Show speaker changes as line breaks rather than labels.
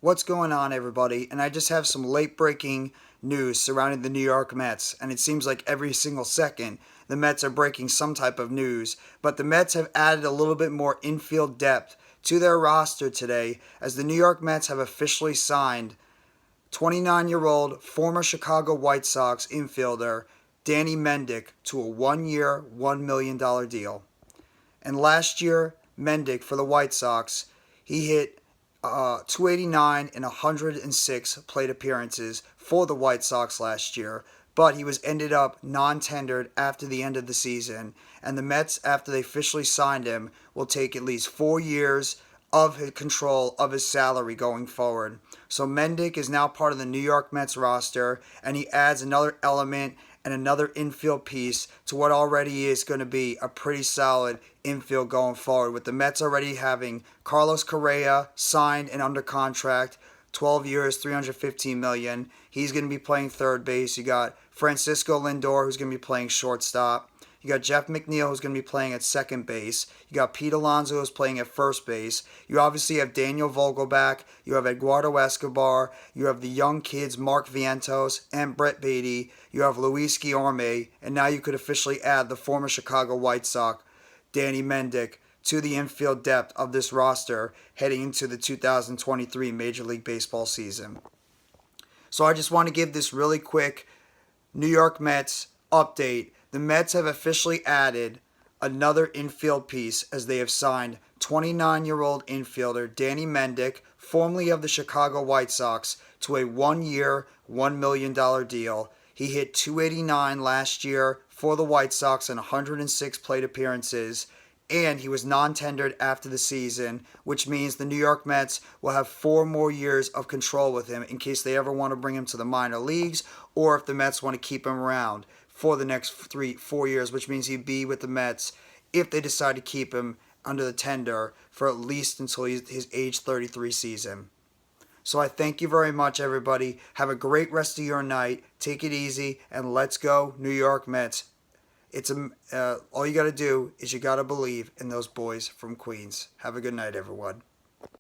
What's going on, everybody? And I just have some late breaking news surrounding the New York Mets, and it seems like every single second the Mets are breaking some type of news. But the Mets have added a little bit more infield depth to their roster today, as the New York Mets have officially signed 29-year-old former Chicago White Sox infielder Danny Mendick to a 1-year, $1 million deal. And last year, Mendick for the White Sox, he hit 289 in 106 plate appearances for the White Sox last year, but he was ended up non-tendered after the end of the season. And the Mets, after they officially signed him, will take at least 4 years of his control of his salary going forward. So Mendick is now part of the New York Mets roster, and he adds another element and another infield piece to what already is going to be a pretty solid infield going forward, with the Mets already having Carlos Correa signed and under contract, 12 years, $315 million. He's going to be playing third base. You got Francisco Lindor, who's going to be playing shortstop. You got Jeff McNeil, who's going to be playing at second base. You got Pete Alonso, who's playing at first base. You obviously have Daniel Vogelbach. You have Eduardo Escobar. You have the young kids, Mark Vientos and Brett Beatty. You have Luis Guillorme. And now you could officially add the former Chicago White Sox, Danny Mendick, to the infield depth of this roster heading into the 2023 Major League Baseball season. So I just want to give this really quick New York Mets update. The Mets have officially added another infield piece, as they have signed 29-year-old infielder Danny Mendick, formerly of the Chicago White Sox, to a 1-year, $1 million deal. He hit 289 last year for the White Sox in 106 plate appearances, and he was non-tendered after the season, which means the New York Mets will have 4 more years of control with him in case they ever want to bring him to the minor leagues, or if the Mets want to keep him around for the next 4 years, which means he'd be with the Mets if they decide to keep him under the tender for at least until his age 33 season. So I thank you very much, everybody. Have a great rest of your night. Take it easy, and let's go, New York Mets. All you got to do is you got to believe in those boys from Queens. Have a good night, everyone.